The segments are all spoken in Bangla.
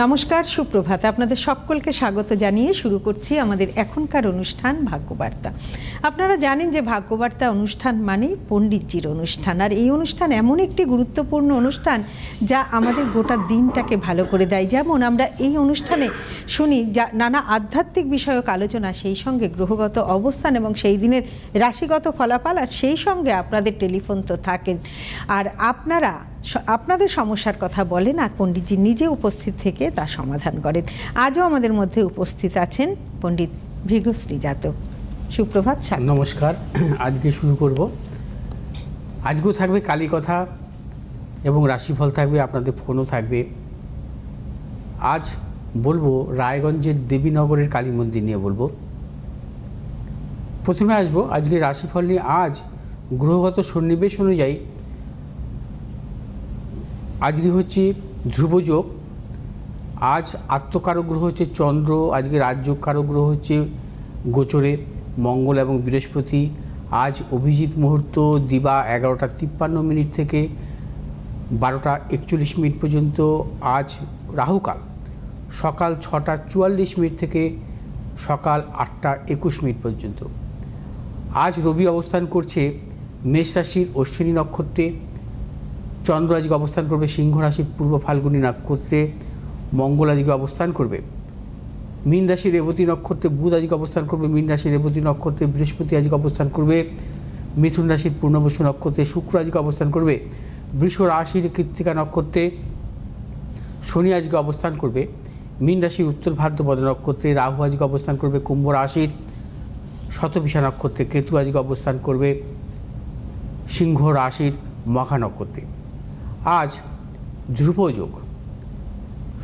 নমস্কার, সুপ্রভাত। আপনাদের সকলকে স্বাগত জানিয়ে শুরু করছি আমাদের এখনকার অনুষ্ঠান ভাগ্যবার্তা। আপনারা জানেন যে ভাগ্যবার্তা অনুষ্ঠান মানে পণ্ডিতজির অনুষ্ঠান, আর এই অনুষ্ঠান এমন একটি গুরুত্বপূর্ণ অনুষ্ঠান যা আমাদের গোটা দিনটাকে ভালো করে দেয়। যেমন আমরা এই অনুষ্ঠানে শুনি যা নানা আধ্যাত্মিক বিষয়ক আলোচনা, সেই সঙ্গে গ্রহগত অবস্থান এবং সেই দিনের রাশিগত ফলাফল, আর সেই সঙ্গে আপনাদের টেলিফোন তো থাকেন, আর আপনারা আপনাদের সমস্যার কথা বলেন আর পণ্ডিতজি নিজে উপস্থিত থেকে তা সমাধান করেন। আজও আমাদের মধ্যে উপস্থিত আছেন পণ্ডিত ভৃগুশ্রী জাতক। সুপ্রভাত। নমস্কার। আজকে শুরু করব। আজকেও থাকবে কালী কথা এবং রাশিফল থাকবে, আপনাদের ফোনও থাকবে। আজ বলবো রায়গঞ্জের দেবীনগরের কালী মন্দির নিয়ে বলবো। প্রথমে আসবো আজকে রাশিফল নিয়ে। আজ গ্রহগত সন্নিবেশ অনুযায়ী আজকে হচ্ছে ধ্রুবযোগ। আজ আত্মকারক গ্রহ হচ্ছে চন্দ্র, আজকে রাজযোগকারক গ্রহ হচ্ছে গোচরে মঙ্গল এবং বৃহস্পতি। আজ অভিজিৎ মুহূর্ত দিবা 11টা 53 থেকে 12টা 41 পর্যন্ত। আজ রাহুকাল সকাল 6টা 44 থেকে সকাল 8টা 21 পর্যন্ত। আজ রবি অবস্থান করছে মেষ রাশির অশ্বিনী নক্ষত্রে। চন্দ্র আজকে অবস্থান করবে সিংহ রাশির পূর্ব ফাল্গুনী নক্ষত্রে। মঙ্গল আজকে অবস্থান করবে মীন রাশির রেবতী নক্ষত্রে। বুধ আজকে অবস্থান করবে মীন রাশির রেবতী নক্ষত্রে। বৃহস্পতি আজকে অবস্থান করবে মিথুন রাশির পূর্ণবসু নক্ষত্রে। শুক্র আজকে অবস্থান করবে বৃষ রাশির কৃত্তিকা নক্ষত্রে। শনি আজকে অবস্থান করবে মীন রাশির উত্তর ভাদ্রপদ নক্ষত্রে। রাহু আজকে অবস্থান করবে কুম্ভ রাশির শতভিষা নক্ষত্রে। কেতু আজকে অবস্থান করবে সিংহ রাশির মঘা নক্ষত্রে। আজ ধ্রুবযোগ।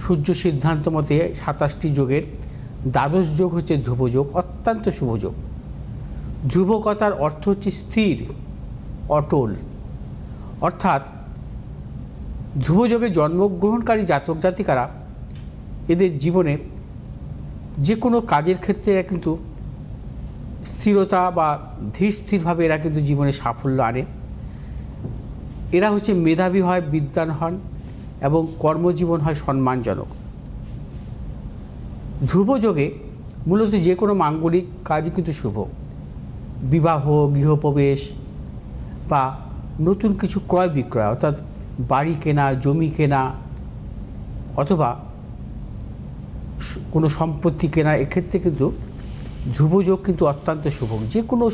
সূর্য সিদ্ধান্ত মতে 27টি যোগের দ্বাদশ যোগ হচ্ছে ধ্রুবযোগ, অত্যন্ত শুভযোগ। ধ্রুবকতার অর্থ হচ্ছে স্থির, অটল। অর্থাৎ ধ্রুবযোগে জন্মগ্রহণকারী জাতক জাতিকারা এদের জীবনে যে কোনো কাজের ক্ষেত্রে এরা কিন্তু স্থিরতা বা ধীর স্থিরভাবে এরা কিন্তু জীবনে সাফল্য আনে। এরা হচ্ছে মেধাবী হয়, বিদ্বান হন এবং কর্মজীবন হয় সম্মানজনক। ধ্রুবযোগে মূলত যে কোনো মাঙ্গলিক কাজই কিন্তু শুভ। বিবাহ, গৃহপ্রবেশ বা নতুন কিছু ক্রয় বিক্রয়, অর্থাৎ বাড়ি কেনা, জমি কেনা অথবা কোনো সম্পত্তি কেনা, এক্ষেত্রে কিন্তু ধ্রুবযোগ কিন্তু অত্যন্ত শুভ। যে কোনো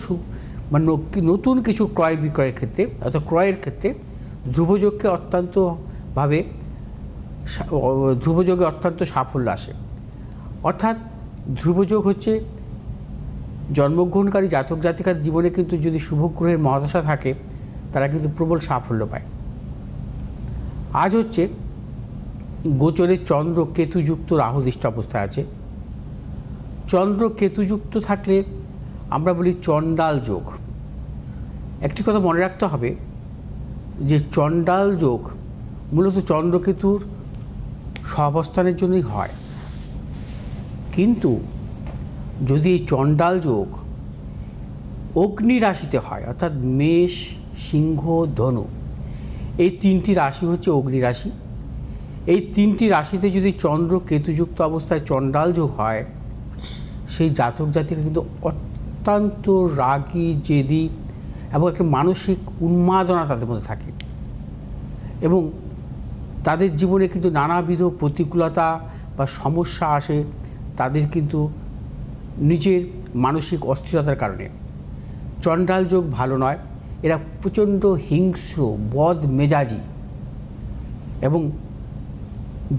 মানে নতুন কিছু ক্রয় বিক্রয়ের ক্ষেত্রে অর্থাৎ ক্রয়ের ক্ষেত্রে ধ্রুবযোগকে ধ্রুবযোগে অত্যন্ত সাফল্য আসে। অর্থাৎ ধ্রুবযোগ হচ্ছে জন্মগ্রহণকারী জাতক জাতিকার জীবনে কিন্তু যদি শুভ গ্রহের মহাদশা থাকে তারা কিন্তু প্রবল সাফল্য পায়। আজ হচ্ছে গোচরে চন্দ্র কেতুযুক্ত রাহুদৃষ্ট অবস্থায় আছে। চন্দ্র কেতুযুক্ত থাকলে আমরা বলি চণ্ডাল যোগ। একটি কথা মনে রাখতে হবে যে চণ্ডাল যোগ মূলত চন্দ্রকেতুর সহাবস্থানের জন্যই হয়, কিন্তু যদি এই চণ্ডাল যোগ অগ্নি রাশিতে হয়, অর্থাৎ মেষ, সিংহ, ধনু, এই তিনটি রাশি হচ্ছে অগ্নি রাশি। এই তিনটি রাশিতে যদি চন্দ্র কেতুযুক্ত অবস্থায় চণ্ডাল যোগ হয়, সেই জাতক জাতিকা কিন্তু অত্যন্ত রাগী, জেদি এবং একটা মানসিক উন্মাদনা তাদের মধ্যে থাকে এবং তাদের জীবনে কিন্তু নানাবিধ প্রতিকূলতা বা সমস্যা আসে তাদের কিন্তু নিজের মানসিক অস্থিরতার কারণে। চণ্ডাল যোগ ভালো নয়। এরা প্রচণ্ড হিংস্র, বদ মেজাজি এবং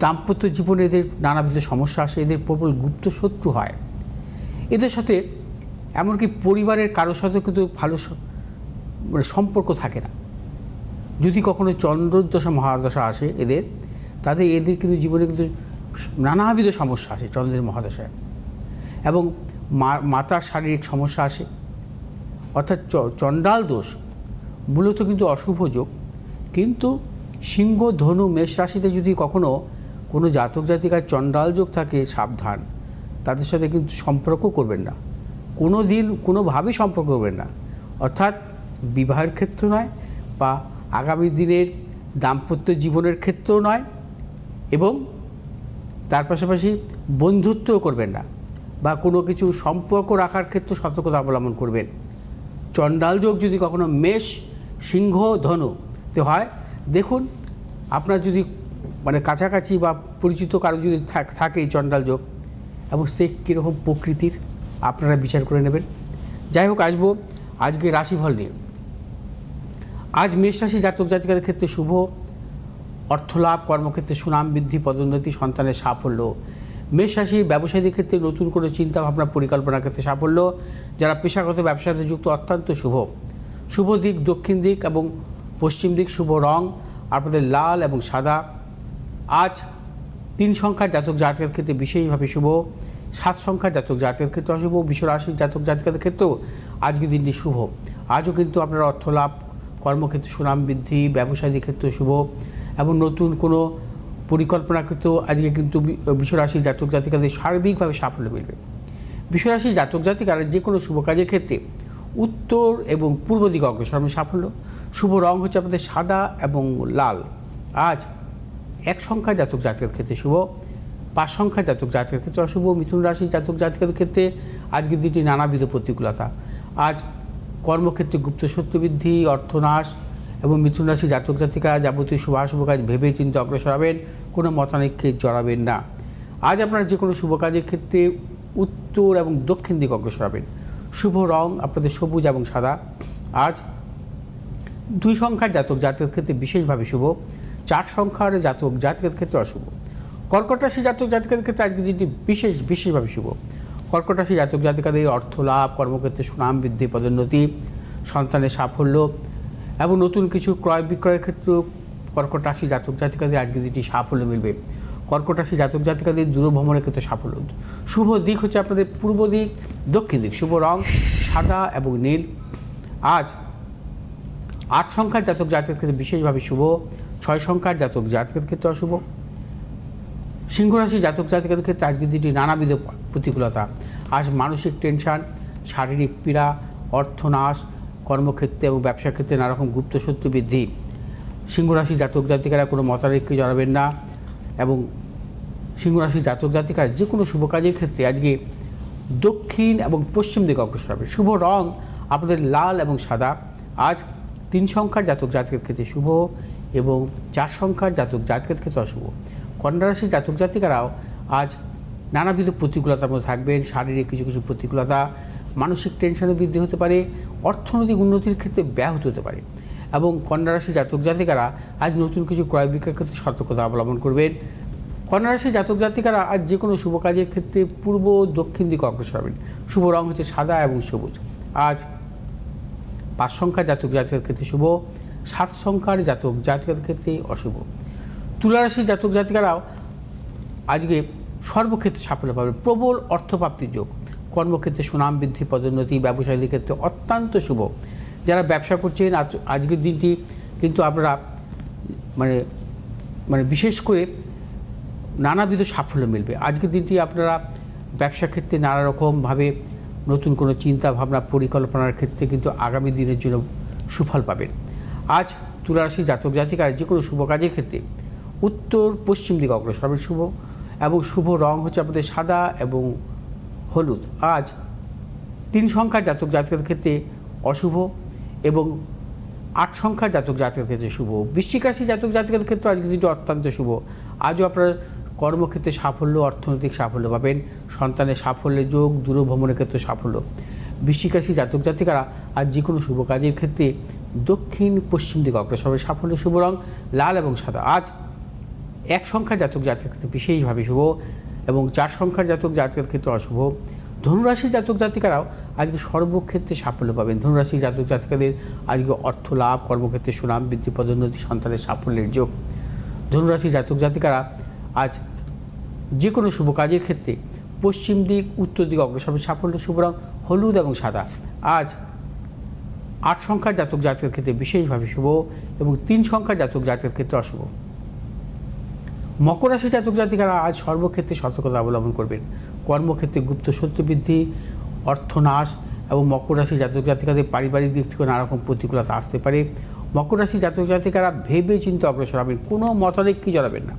দাম্পত্য জীবনে এদের নানাবিধ সমস্যা আসে। এদের প্রবল গুপ্ত শত্রু হয়। এদের সাথে এমনকি পরিবারের কারোর সাথেও কিন্তু ভালো সম্পর্ক থাকে না। যদি কখনো চন্দ্রদশা মহাদশা আসে এদের কিন্তু জীবনে কিন্তু নানাবিধ সমস্যা আসে চন্দ্রের মহাদশায়, এবং মাতার শারীরিক সমস্যা আসে। অর্থাৎ চণ্ডাল দোষ মূলত কিন্তু অশুভ যোগ। কিন্তু সিংহ, ধনু, মেষ রাশিতে যদি কখনো কোনো জাতক জাতিকার চণ্ডাল যোগ থাকে, সাবধান, তাদের সাথে কিন্তু সম্পর্ক করবেন না, কোনো দিন কোনোভাবেই সম্পর্ক করবেন না। অর্থাৎ বিবাহের ক্ষেত্র নয় বা আগামী দিনের দাম্পত্য জীবনের ক্ষেত্রেও নয়, এবং তার পাশাপাশি বন্ধুত্বও করবেন না বা কোনো কিছু সম্পর্ক রাখার ক্ষেত্রে সতর্কতা অবলম্বন করবেন। চণ্ডাল যোগ যদি কখনো মেষ, সিংহ, ধনুতে হয়, দেখুন আপনার যদি মানে কাছাকাছি বা পরিচিত কারো যদি থাকে এই চণ্ডাল যোগ এবং সে কীরকম প্রকৃতির আপনারা বিচার করে নেবেন। যাই হোক, আসবো আজকে রাশিফল নিয়ে। আজ মেষ রাশি জাতক জাতিকাদের ক্ষেত্রে শুভ, অর্থলাভ, কর্মক্ষেত্রে সুনাম বৃদ্ধি, পদোন্নতি, সন্তানের সাফল্য। মেষ রাশির ব্যবসায়ীদের ক্ষেত্রে নতুন করে চিন্তাভাবনা পরিকল্পনার ক্ষেত্রে সাফল্য। যারা পেশাগত ব্যবসার সাথে যুক্ত অত্যন্ত শুভ। শুভ দিক দক্ষিণ দিক এবং পশ্চিম দিক। শুভ রং আপনাদের লাল এবং সাদা। আজ 3 সংখ্যার জাতক জাতিকাদের ক্ষেত্রে বিশেষভাবে শুভ। 7 সংখ্যার জাতক জাতিকাদের ক্ষেত্রে অশুভ। বৃষ রাশির জাতক জাতিকাদের ক্ষেত্রেও আজকের দিনটি শুভ। আজও কিন্তু আপনারা অর্থলাভ, কর্মক্ষেত্রে সুনাম বৃদ্ধি, ব্যবসায়ীদের ক্ষেত্রে শুভ এবং নতুন কোনো পরিকল্পনার ক্ষেত্রেও আজকে কিন্তু বৃষ রাশির জাতক জাতিকাদের সার্বিকভাবে সাফল্য মিলবে। বৃষ রাশির জাতক জাতিকারা যে কোনো শুভ কাজের ক্ষেত্রে উত্তর এবং পূর্ব দিকে অগ্রসর সাফল্য। শুভ রং হচ্ছে আপনাদের সাদা এবং লাল। আজ 1 সংখ্যার জাতক জাতিকাদের ক্ষেত্রে শুভ। 5 সংখ্যার জাতক জাতিকাদের ক্ষেত্রে অশুভ। মিথুন রাশির জাতক জাতিকাদের ক্ষেত্রে আজকের দিনটি নানাবিধ প্রতিকূলতা। আজ কর্মক্ষেত্রে গুপ্ত শত্রু বৃদ্ধি, অর্থনাশ এবং মিথুন রাশি জাতক জাতিকারা যাবতীয় শুভ কাজ ভেবে চিন্তে অগ্রসর হবেন, কোনো মতানৈক্যে জড়াবেন না। আজ আপনারা যে কোনো শুভ কাজের ক্ষেত্রে উত্তর এবং দক্ষিণ দিকে অগ্রসর হবেন। শুভ রং আপনাদের সবুজ এবং সাদা। আজ 2 সংখ্যার জাতক জাতিকাদের ক্ষেত্রে বিশেষভাবে শুভ। 4 সংখ্যার জাতক জাতিকাদের ক্ষেত্রে অশুভ। কর্কট রাশি জাতক জাতিকাদের ক্ষেত্রে আজকের দিনটি বিশেষভাবে শুভ। কর্কট রাশি জাতক জাতিকাদের অর্থ লাভ, কর্মক্ষেত্রে সুনাম বৃদ্ধি, পদোন্নতি, সন্তানের সাফল্য এবং নতুন কিছু ক্রয় বিক্রয়ের ক্ষেত্রেও কর্কট রাশি জাতক জাতিকাদের আজকের দিনটি সাফল্য মিলবে। কর্কট রাশি জাতক জাতিকাদের দূরভ্রমণের ক্ষেত্রে সাফল্য। শুভ দিক হচ্ছে আপনাদের পূর্ব দিক, দক্ষিণ দিক। শুভ রং সাদা এবং নীল। আজ 8 সংখ্যার জাতক জাতিকাদের ক্ষেত্রে বিশেষভাবে শুভ। 6 সংখ্যার জাতক জাতিকাদের ক্ষেত্রে অশুভ। সিংহ রাশি জাতক জাতিকাদের ক্ষেত্রে আজকের দিনটি নানাবিধ প্রতিকূলতা। আজ মানসিক টেনশন, শারীরিক পীড়া, অর্থনাশ, কর্মক্ষেত্রে এবং ব্যবসা ক্ষেত্রে নানারকম গুপ্ত শত্রু বৃদ্ধি। সিংহ রাশি জাতক জাতিকারা কোনো মতানৈক্যে জড়াবেন না এবং সিংহ রাশি জাতক জাতিকারা যে কোনো শুভ কাজের ক্ষেত্রে আজকে দক্ষিণ এবং পশ্চিম দিকে অগ্রসর হবে। শুভ রং আপনাদের লাল এবং সাদা। আজ 3 সংখ্যার জাতক জাতিকাদের ক্ষেত্রে শুভ এবং 4 সংখ্যার জাতক জাতিকাদের ক্ষেত্রে অশুভ। কন্যা রাশির জাতক জাতিকারাও আজ নানাবিধ প্রতিকূলতার মধ্যে থাকবেন। শারীরিক কিছু প্রতিকূলতা, মানসিক টেনশনের বৃদ্ধি হতে পারে, অর্থনৈতিক উন্নতির ক্ষেত্রে ব্যাহত হতে পারে এবং কন্যা রাশির জাতক জাতিকারা আজ নতুন কিছু ক্রয় বিক্রয়ের ক্ষেত্রে সতর্কতা অবলম্বন করবেন। কন্যা রাশির জাতক জাতিকারা আজ যে কোনো শুভ কাজের ক্ষেত্রে পূর্ব দক্ষিণ দিকে অগ্রসর হবেন। শুভ রং হচ্ছে সাদা এবং সবুজ। আজ 5 সংখ্যার জাতক জাতিকাদের ক্ষেত্রে শুভ। 7 সংখ্যার জাতক জাতিকাদের ক্ষেত্রে অশুভ। তুলা রাশির জাতক জাতিকারাও আজকে সর্বক্ষেত্রে সাফল্য পাবেন। প্রবল অর্থপ্রাপ্তির যোগ। কর্মক্ষেত্রে সুনাম বৃদ্ধি, পদোন্নতি, ব্যবসায়ীদের ক্ষেত্রে অত্যন্ত শুভ। যারা ব্যবসা করছেন আজকের দিনটি কিন্তু আপনারা মানে বিশেষ করে নানাবিধ সাফল্য মিলবে। আজকের দিনটি আপনারা ব্যবসা ক্ষেত্রে নানা রকমভাবে নতুন কোনো চিন্তা ভাবনা পরিকল্পনার ক্ষেত্রে কিন্তু আগামী দিনের জন্য সুফল পাবেন। আজ তুলা রাশি জাতক জাতিকারা যে কোনো শুভ কাজের ক্ষেত্রে উত্তর পশ্চিম দিকে অগ্রসর হবেন। শুভ এবং শুভ রং হচ্ছে আপনাদের সাদা এবং হলুদ। আজ 3 সংখ্যার জাতক জাতিকাদের ক্ষেত্রে অশুভ এবং 8 সংখ্যার জাতক জাতিকাদের ক্ষেত্রে শুভ। বৃশ্চিক রাশি জাতক জাতিকাদের ক্ষেত্রে আজকের দিনটি অত্যন্ত শুভ। আজও আপনারা কর্মক্ষেত্রে সাফল্য, অর্থনৈতিক সাফল্য পাবেন। সন্তানের সাফল্যের যোগ, দূরভ্রমণের ক্ষেত্রে সাফল্য। বৃশ্চিক রাশি জাতক জাতিকারা আজ যে কোনো শুভ কাজের ক্ষেত্রে দক্ষিণ পশ্চিম দিকে অগ্রসর হবে। সাফল্য। শুভ রং লাল এবং সাদা। আজ 1 সংখ্যার জাতক জাতিকাদের ক্ষেত্রে বিশেষভাবে শুভ এবং 4 সংখ্যার জাতক জাতিকাদের ক্ষেত্রে অশুভ। ধনুরাশি জাতক জাতিকারাও আজকে সর্বক্ষেত্রে সাফল্য পাবেন। ধনুরাশি জাতক জাতিকাদের আজকে অর্থ লাভ, কর্মক্ষেত্রে সুনাম বৃদ্ধি, পদোন্নতি, সন্তানের সাফল্যের যোগ। ধনুরাশি জাতক জাতিকারা আজ যে কোনো শুভ কাজের ক্ষেত্রে পশ্চিম দিক, উত্তর দিকে অগ্রসর হবে। সাফল্য। শুভ রং হলুদ এবং সাদা। আজ 8 সংখ্যার জাতক জাতিকাদের ক্ষেত্রে বিশেষভাবে শুভ এবং 3 সংখ্যার জাতক জাতিকাদের ক্ষেত্রে অশুভ। মকর রাশি জাতক জাতিকারা আজ সর্বক্ষেত্রে সতর্কতা অবলম্বন করবেন। কর্মক্ষেত্রে গুপ্ত শত্রু বৃদ্ধি, অর্থনাশ এবং মকর রাশি জাতক জাতিকাদের পারিবারিক দিক থেকে নানারকম প্রতিকূলতা আসতে পারে। মকর রাশি জাতক জাতিকারা ভেবে চিন্তে অগ্রসর হবেন, কোনো মতানৈক্যে জড়াবেন না।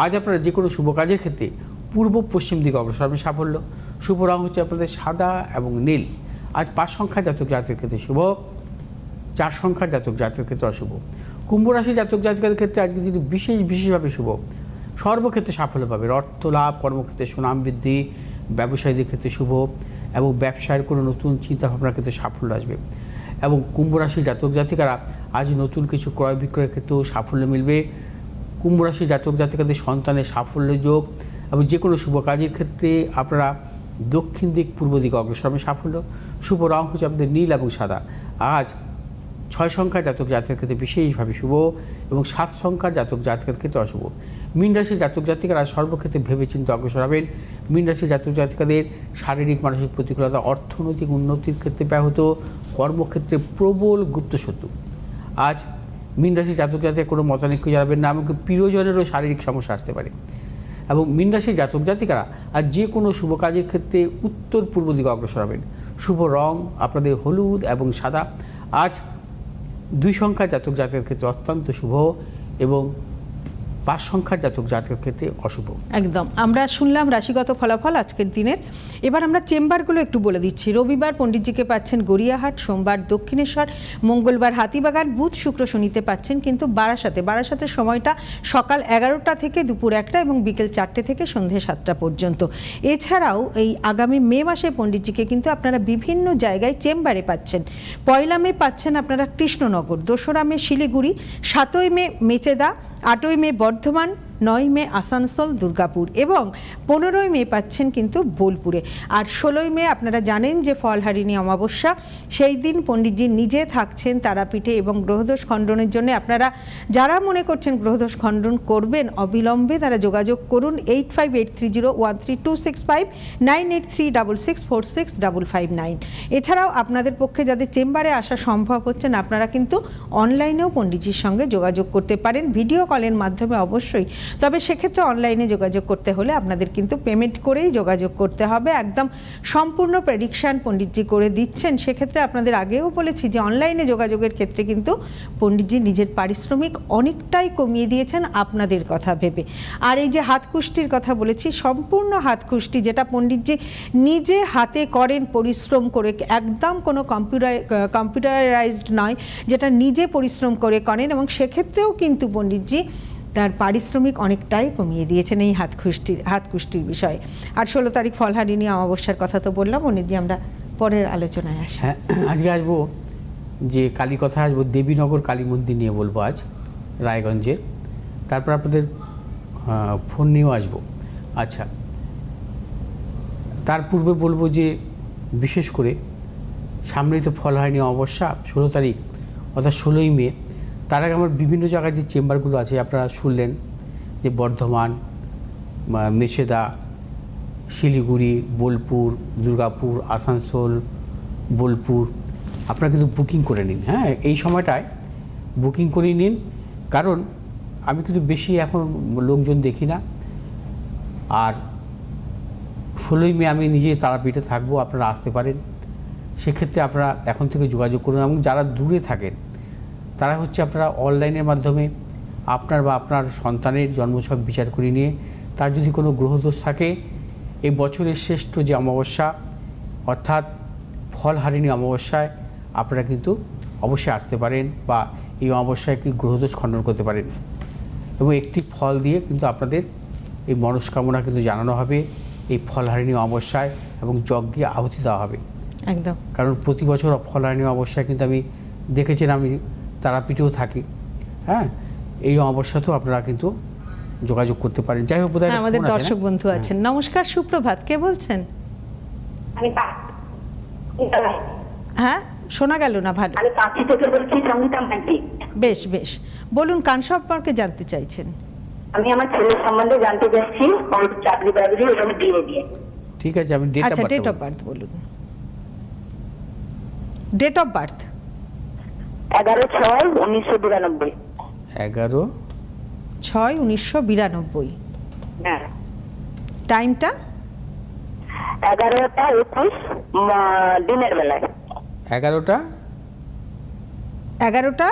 আজ আপনারা যে কোনো শুভ কাজের ক্ষেত্রে পূর্ব পশ্চিম দিকে অগ্রসর হবেন সাফল্য। শুভ রং হচ্ছে আপনাদের সাদা এবং নীল। আজ 5 সংখ্যার জাতক জাতকের ক্ষেত্রে শুভ, 4 সংখ্যার জাতক জাতকের ক্ষেত্রে অশুভ। কুম্ভ রাশি জাতক জাতিকাদের ক্ষেত্রে আজকে দিনটি বিশেষভাবে শুভ। সর্বক্ষেত্রে সাফল্য পাবে, অর্থ লাভ, কর্মক্ষেত্রে সুনাম বৃদ্ধি, ব্যবসায়ীদের ক্ষেত্রে শুভ এবং ব্যবসায়ের কোনো নতুন চিন্তাভাবনার ক্ষেত্রে সাফল্য আসবে। এবং কুম্ভ রাশি জাতক জাতিকারা আজ নতুন কিছু ক্রয় বিক্রয়ের ক্ষেত্রেও সাফল্য মিলবে। কুম্ভ রাশি জাতক জাতিকাদের সন্তানের সাফল্য যোগ এবং যে কোনো শুভ কাজের ক্ষেত্রে আপনারা দক্ষিণ দিক পূর্ব দিকে অগ্রসর হবেন সাফল্য। শুভ রং হচ্ছে আপনাদের নীল এবং সাদা। আজ 6 সংখ্যার জাতক জাতকের ক্ষেত্রে বিশেষভাবে শুভ এবং 7 সংখ্যার জাতক জাতকের ক্ষেত্রে অশুভ। মীন রাশির জাতক জাতিকারা সর্বক্ষেত্রে ভেবেচিন্তে অগ্রসর হবেন। মীন রাশির জাতক জাতিকাদের শারীরিক মানসিক প্রতিকূলতা, অর্থনৈতিক উন্নতির ক্ষেত্রে ব্যাহত, কর্মক্ষেত্রে প্রবল গুপ্তশত্রু। আজ মীন রাশির জাতক জাতিকাদের কোনো মতানৈক্য জানাবেন না, এমনকি প্রিয়জনেরও শারীরিক সমস্যা আসতে পারে। এবং মীন রাশির জাতক জাতিকারা আর যে কোনো শুভ কাজের ক্ষেত্রে উত্তর পূর্ব দিকে অগ্রসর হবেন। শুভ রং আপনাদের হলুদ এবং সাদা। আজ 2 সংখ্যার জাতক জাতকের ক্ষেত্রে অত্যন্ত শুভ এবং 5 সংখ্যার জাতক জাতকের ক্ষেত্রে অশুভ। একদম আমরা শুনলাম রাশিগত ফলাফল আজকের দিনের। এবার আমরা চেম্বারগুলো একটু বলে দিচ্ছি। রবিবার পণ্ডিতজিকে পাচ্ছেন গড়িয়াহাট, সোমবার দক্ষিণেশ্বর, মঙ্গলবার হাতিবাগান, বুধ শুক্র শনিতে পাচ্ছেন কিন্তু বারাসাতের সময়টা সকাল 11টা থেকে দুপুর 1টা এবং বিকেল 4টে থেকে সন্ধ্যে 7টা পর্যন্ত। এছাড়াও এই আগামী মে মাসে পণ্ডিতজিকে কিন্তু আপনারা বিভিন্ন জায়গায় চেম্বারে পাচ্ছেন। 1 মে পাচ্ছেন আপনারা কৃষ্ণনগর, 2রা মে শিলিগুড়ি, 7ই মে মেচেদা, 8ই মে বর্ধমান, 9ই মে আসানসোল দুর্গাপুর এবং 15ই মে পাচ্ছেন কিন্তু বোলপুরে। আর 16ই মে আপনারা জানেন যে ফলহারিণী অমাবস্যা, সেই দিন পণ্ডিতজি নিজে থাকছেন তারাপীঠে এবং গ্রহদোষ খণ্ডনের জন্য আপনারা যারা মনে করছেন গ্রহদোষ খণ্ডন করবেন অবিলম্বে তারা যোগাযোগ করুন 8583013265 9836646559। এছাড়াও আপনাদের পক্ষে যাদের চেম্বারে আসা সম্ভব হচ্ছে না আপনারা কিন্তু অনলাইনেও পণ্ডিতজির সঙ্গে যোগাযোগ করতে পারেন ভিডিও কলের মাধ্যমে অবশ্যই। তবে সেক্ষেত্রে অনলাইনে যোগাযোগ করতে হলে আপনাদের কিন্তু পেমেন্ট করেই যোগাযোগ করতে হবে। একদম সম্পূর্ণ প্রেডিকশান পণ্ডিতজি করে দিচ্ছেন। সেক্ষেত্রে আপনাদের আগেও বলেছি যে অনলাইনে যোগাযোগের ক্ষেত্রে কিন্তু পণ্ডিতজি নিজের পারিশ্রমিক অনেকটাই কমিয়ে দিয়েছেন আপনাদের কথা ভেবে। আর এই যে হাতকুষ্টির কথা বলেছি, সম্পূর্ণ হাতকুষ্টি যেটা পণ্ডিতজি নিজে হাতে করেন পরিশ্রম করে, একদম কোনো কম্পিউটারাইজড নয়, যেটা নিজে পরিশ্রম করে করেন এবং সেক্ষেত্রেও কিন্তু পণ্ডিতজি তার পারিশ্রমিক অনেকটাই কমিয়ে দিয়েছেন এই হাতকুষ্টির বিষয়ে। আর 16 তারিখ ফলহারিণী অমাবস্যার কথা তো বললাম, পণ্ডিতজি আমরা পরের আলোচনায় আসি। হ্যাঁ, আজকে আসবো যে কালী কথা আসবো, দেবীনগর কালী মন্দির নিয়ে বলবো আজ রায়গঞ্জের। তারপর আপনাদের ফোন নিয়েও আসবো। আচ্ছা, তার পূর্বে বলবো যে বিশেষ করে সামনেই তো ফলহারিণী অমাবস্যা 16 তারিখ অর্থাৎ 16ই মে। তার আগে আমার বিভিন্ন জায়গায় যে চেম্বারগুলো আছে আপনারা শুনলেন যে বর্ধমান, মেচেদা, শিলিগুড়ি, বোলপুর, দুর্গাপুর, আসানসোল, বোলপুর আপনারা কিন্তু বুকিং করে নিন। হ্যাঁ, এই সময়টায় বুকিং করে নিন, কারণ আমি কিন্তু বেশি এখন লোকজন দেখি না। আর 16ই মে আমি নিজে তারাপীঠে থাকবো, আপনারা আসতে পারেন। সেক্ষেত্রে আপনারা এখন থেকে যোগাযোগ করুন এবং যারা দূরে থাকেন তারা হচ্ছে আপনারা অনলাইনের মাধ্যমে আপনার বা আপনার সন্তানের জন্মছক বিচার করে নিয়ে তার যদি কোনো গ্রহদোষ থাকে, এই বছরের শ্রেষ্ঠ যে অমাবস্যা অর্থাৎ ফলহারিণী অমাবস্যায় আপনারা কিন্তু অবশ্যই আসতে পারেন বা এই অমাবস্যায় কি গ্রহদোষ খণ্ডন করতে পারেন এবং একটি ফল দিয়ে কিন্তু আপনাদের এই মনস্কামনা কিন্তু জানানো হবে এই ফলহারিণী অমাবস্যায় এবং যজ্ঞে আহুতি দেওয়া হবে। একদম, কারণ প্রতি বছর ফলহারিণী অমাবস্যায় কিন্তু আমি দেখেছেন, আমি তারাপীঠেও থাকি। হ্যাঁ, এই অমাবস্যাতেও আপনারা কিন্তু যোগাযোগ করতে পারেন। যাই হোক, আমাদের দর্শক বন্ধু আছেন। নমস্কার, সুপ্রভাত, কে বলছেন? হ্যাঁ, শোনা গেল না ভালো। বেশ বেশ, বলুন কান সম্পর্কে জানতে চাইছেন? আমি আমার ছেলের সম্বন্ধে জানতে চাচ্ছি, ওর চাকরি বাকরি ওখানে দিয়ে দিয়ে। ঠিক আছে, আমি ডেট অফ বার্থ বলুন। Date of birth 11/6/1992। 11/6/1992। হ্যাঁ। টাইমটা 11টা 21 দিনের বেলায়। 11টা 11টা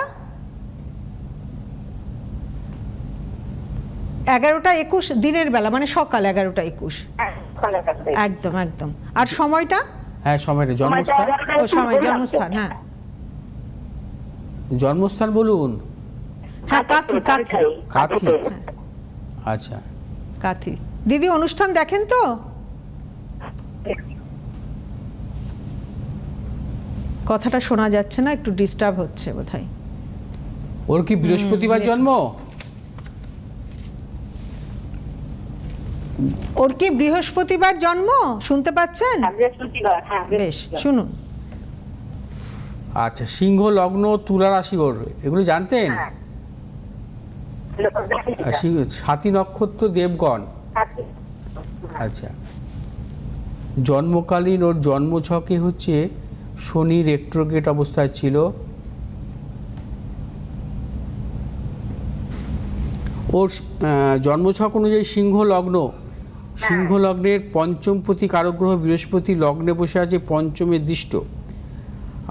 11টা 21 দিনের বেলা, মানে সকাল 11টা 21। হ্যাঁ, সকালে থাকবে। একদম একদম। আর সময়টা? হ্যাঁ, সময়টা জন্মস্থান, ও সময়, জন্মস্থান, হ্যাঁ জন্মস্থান বলুন। হ্যাঁ, কাথি কাথি কাথি, আচ্ছা। কাথি। দিদি অনুষ্ঠান দেখেন তো? কথাটা শোনা যাচ্ছে না, একটু ডিস্টার্ব হচ্ছে বোধহয়। ওর কি বৃহস্পতিবার জন্ম? ওর কি বৃহস্পতিবার জন্ম? শুনতে পাচ্ছেন? বৃহস্পতিবার, হ্যাঁ বেশ, বৃহস্পতিবার। শুনুন। আচ্ছা, সিংহ লগ্ন, তুলা রাশি ওর, এগুলো জানতেন? হ্যাঁ। আর সাথী নক্ষত্র, দেবগণ। আচ্ছা, জন্মকালীন ওর জন্মছকে হচ্ছে শনি রেট্রোগেট অবস্থায় ছিল। ওর জন্মছক অনুযায়ী সিংহ লগ্ন, সিংহ লগ্নের পঞ্চমপতি কারকগ্রহ বৃহস্পতি লগ্নে বসে আছে, পঞ্চমে দৃষ্ট।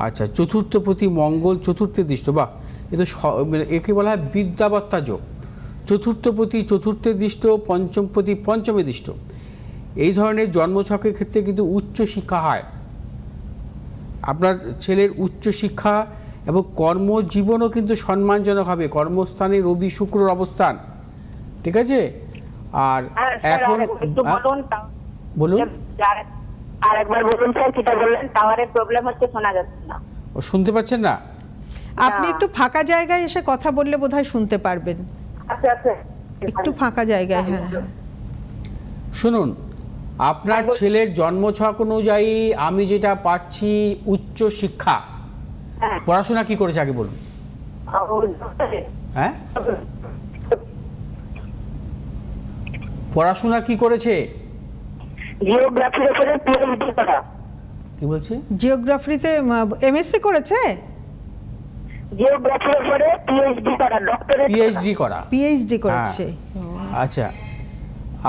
আচ্ছা, চতুর্থপতি মঙ্গল চতুর্থে দৃষ্ট। বাহ, এ তো একে বলা হয় বিদ্যাবত্তা যোগ। চতুর্থপতি চতুর্থে দৃষ্ট, পঞ্চমপতি পঞ্চমে দৃষ্ট। এই ধরনের জন্মছকের ক্ষেত্রে কিন্তু উচ্চ শিক্ষা হয়। আপনার ছেলের উচ্চ শিক্ষা এবং কর্মজীবনও কিন্তু সম্মানজনক হবে। কর্মস্থানে রবি শুক্রর অবস্থান, ঠিক আছে? আর এখন বলুন, আর একবার বলুন স্যার, কিটা বললেন? টাওয়ারের প্রবলেম হচ্ছে, শোনা যাচ্ছে না। ও শুনতে পাচ্ছেন না? আপনি একটু ফাঁকা জায়গায় এসে কথা বললে বোধহয় শুনতে পারবেন। আচ্ছা আচ্ছা, একটু ফাঁকা জায়গায়, হ্যাঁ। শুনুন, আপনার ছেলের জন্মছক অনুযায়ী আমি যেটা পাচ্ছি উচ্চ শিক্ষা। হ্যাঁ। পড়াশোনা কি করেছে আগে বলুন? হ্যাঁ, পড়াশোনা কি করেছে? জিওগ্রাফির উপরে পিএইচডি করা। কি বলছে? জিওগ্রাফিতে এমএসসি করেছে? জিওগ্রাফির উপরে পিএইচডি করা, ডক্টরেট পিএইচডি করা। পিএইচডি করেছে। আচ্ছা,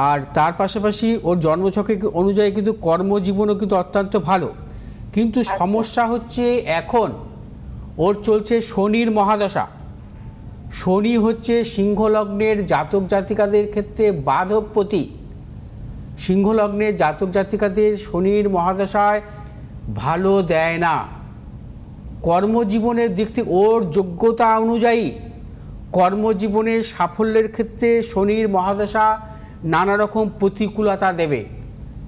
আর তার পাশাপাশি ওর জন্মছকে অনুযায়ী কিন্তু কর্মজীবনও কিন্তু অত্যন্ত ভালো। কিন্তু সমস্যা হচ্ছে এখন ওর চলছে শনির মহাদশা। শনি হচ্ছে সিংহ লগ্নের জাতক জাতিকাদের ক্ষেত্রে বাধকপতি। সিংহ লগ্নের জাতক জাতিকাদের শনির মহাদশায় ভালো দেয় না। কর্মজীবনের দিক থেকে ওর যোগ্যতা অনুযায়ী কর্মজীবনের সাফল্যের ক্ষেত্রে শনির মহাদশা নানা রকম প্রতিকূলতা দেবে।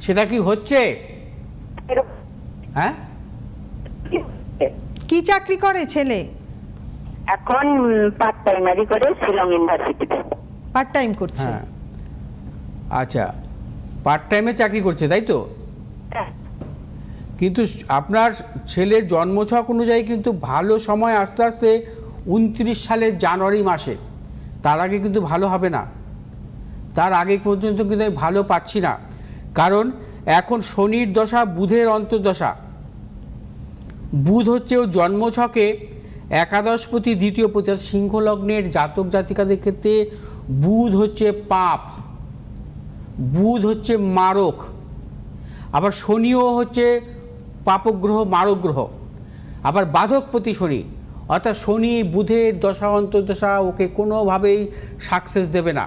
সেটা কি হচ্ছে? হ্যাঁ, কি চাকরি করে ছেলে? এখন পার্ট টাইমারি করে শিলং ইউনিভার্সিটিতে। পার্ট টাইম করছে? হ্যাঁ। আচ্ছা, পার্ট টাইমে চাকরি করছে, তাই তো? কিন্তু আপনার ছেলের জন্মছক অনুযায়ী কিন্তু ভালো সময় আস্তে আস্তে 29 সালের জানুয়ারি মাসে, তার আগে কিন্তু ভালো হবে না। তার আগে পর্যন্ত কিন্তু আমি ভালো পাচ্ছি না, কারণ এখন শনির দশা, বুধের অন্তর্দশা। বুধ হচ্ছে ও জন্মছকে একাদশপতি দ্বিতীয়পতি। সিংহ লগ্নের জাতক জাতিকাদের ক্ষেত্রে বুধ হচ্ছে পাপ, বুধ হচ্ছে মারক, আবার শনিও হচ্ছে পাপগ্রহ, মারক গ্রহ, আবার বাধকপতি শনি। অর্থাৎ শনি বুধের দশা অন্তর্দশা ওকে কোনোভাবেই সাকসেস দেবে না,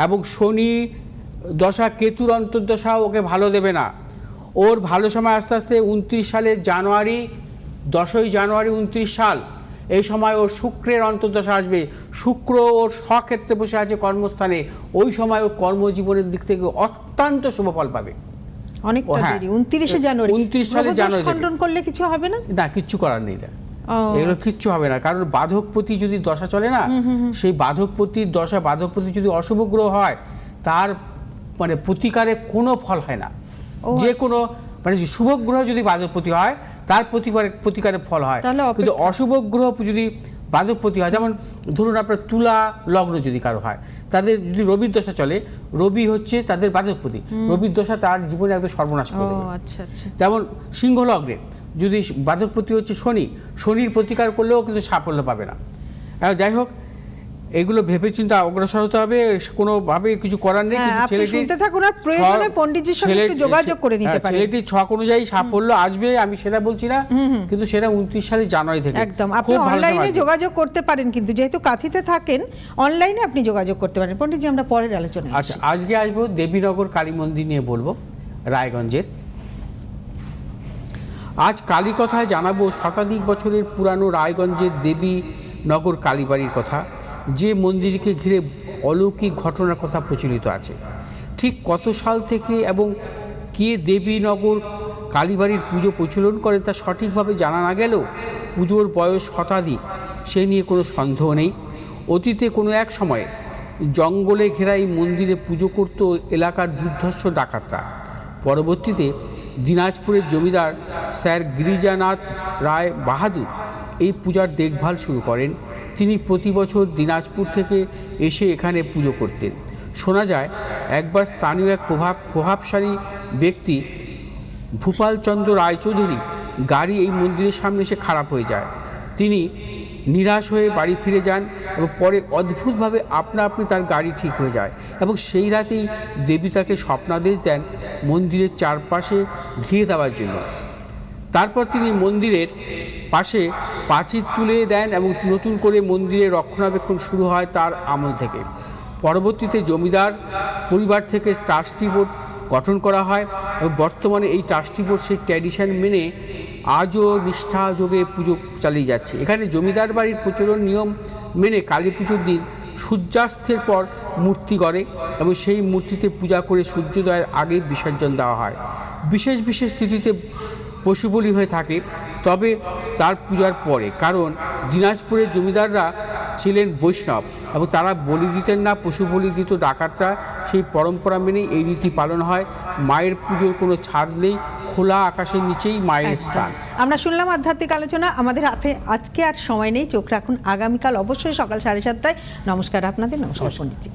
এবং শনি দশা কেতুর অন্তর্দশা ওকে ভালো দেবে না। ওর ভালো সময় আস্তে আস্তে 29 সালের জানুয়ারি, 10ই জানুয়ারি 29 সাল, এই সময় ওর শুক্রের অন্তর্দশা আসবে। শুক্র ওর স্বক্ষেত্রে বসে আছে কর্মস্থানে, ওই সময় ওর কর্মজীবনের দিক থেকে অত্যন্ত শুভ ফল পাবে। অনেকটা দেরি, 29 জানুয়ারি। 29 সালে জানুয়ারি খণ্ডন করলে কিছু হবে না? না, কিচ্ছু করার নেই, এগুলো কিচ্ছু হবে না। কারণ বাধকপতি যদি দশা চলে না, সেই বাধকপতির দশা, বাধকপতি যদি অশুভ গ্রহ হয়, তার মানে প্রতিকারে কোনো ফল হয় না। যে কোনো মানে শুভ গ্রহ যদি বাধকপতি হয়, তার প্রতিকারে ফল হয়। কিন্তু অশুভ গ্রহ যদি বাধকপতি হয়, যেমন ধরুন আপনার তুলা লগ্ন যদি কারো হয়, তাদের যদি রবির দশা চলে, রবি হচ্ছে তাদের বাধকপতি, রবির দশা তার জীবনে একদম সর্বনাশ করে দেবে। যেমন সিংহ লগ্নে যদি বাধকপতি হচ্ছে শনি, শনির প্রতিকার করলেও কিন্তু সাফল্য পাবে না। যাই হোক, এগুলো ভেবে চিন্তা অগ্রসর হতে হবে, কোনোভাবে কিছু করার নেই। কিন্তু আপনি শুনতে থাকুন, আর প্রয়োজনে পণ্ডিতজির সঙ্গে একটু যোগাযোগ করে নিতে পারেন। ছেলেটির ছক অনুযায়ী সাফল্য আসবে, আমি সেটা বলছি না, কিন্তু সেটা 29 সালের জানুয়ারি থেকে একদম আপনি অনলাইনে যোগাযোগ করতে পারেন, কিন্তু যেহেতু কাঁথিতে থাকেন অনলাইনে আপনি যোগাযোগ করতে পারেন। পণ্ডিতজি, আমরা পরের আলোচনায় আচ্ছা, আজকে আসবো দেবীনগর কালী মন্দির নিয়ে বলবো, রায়গঞ্জের। আজ কালী কথায় জানাবো শতাধিক বছরের পুরানো রায়গঞ্জের দেবীনগর কালীবাড়ির কথা, যে মন্দিরকে ঘিরে অলৌকিক ঘটনার কথা প্রচলিত আছে। ঠিক কত সাল থেকে এবং কে দেবীনগর কালীবাড়ির পুজো প্রচলন করে তা সঠিকভাবে জানা না গেলেও পুজোর বয়স শতাধিক, সে নিয়ে কোনো সন্দেহ নেই। অতীতে কোনো এক সময়ে জঙ্গলে ঘেরা এই মন্দিরে পুজো করত এলাকার দুর্ধর্ষ ডাকাতরা। পরবর্তীতে দিনাজপুরের জমিদার স্যার গিরিজানাথ রায় বাহাদুর এই পূজার দেখভাল শুরু করেন। তিনি প্রতি বছর দিনাজপুর থেকে এসে এখানে পুজো করতেন। শোনা যায় একবার স্থানীয় এক প্রভাবশালী ব্যক্তি ভূপালচন্দ্র রায়চৌধুরী গাড়ি এই মন্দিরের সামনে এসে খারাপ হয়ে যায়। তিনি নিরাশ হয়ে বাড়ি ফিরে যান এবং পরে অদ্ভুতভাবে আপনা আপনি তার গাড়ি ঠিক হয়ে যায় এবং সেই রাতেই দেবী তাকে স্বপ্নাদেশ দেন মন্দিরের চারপাশে ঘিরে দেওয়ার জন্য। তারপর তিনি মন্দিরের পাশে প্রাচীর তুলে দেন এবং নতুন করে মন্দিরের রক্ষণাবেক্ষণ শুরু হয় তার আমল থেকে। পরবর্তীতে জমিদার পরিবার থেকে ট্রাস্টি বোর্ড গঠন করা হয় এবং বর্তমানে এই ট্রাস্টি বোর্ড সেই ট্র্যাডিশন মেনে আজও নিষ্ঠাযোগে পুজো চালিয়ে যাচ্ছে। এখানে জমিদার বাড়ির প্রচলন নিয়ম মেনে কালী পুজোর দিন সূর্যাস্তের পর মূর্তি গড়ে এবং সেই মূর্তিতে পূজা করে সূর্যোদয়ের আগে বিসর্জন দেওয়া হয়। বিশেষ বিশেষ তিথিতে পশু বলি হয়ে থাকে, তবে তার পূজার পরে, কারণ দিনাজপুরের জমিদাররা ছিলেন বৈষ্ণব এবং তারা বলি দিতেন না, পশু বলি দিত ডাকাতরা। সেই পরম্পরা মেনেই এই রীতি পালন হয়। মায়ের পুজোর কোনো ছাড় নেই, খোলা আকাশের নিচেই মায়ের স্থান। আমরা শুনলাম আধ্যাত্মিক আলোচনা। আমাদের হাতে আজকে আর সময় নেই, চোখ রাখুন আগামীকাল অবশ্যই সকাল 7:30টায়। নমস্কার আপনাদের। নমস্কার পণ্ডিতজি।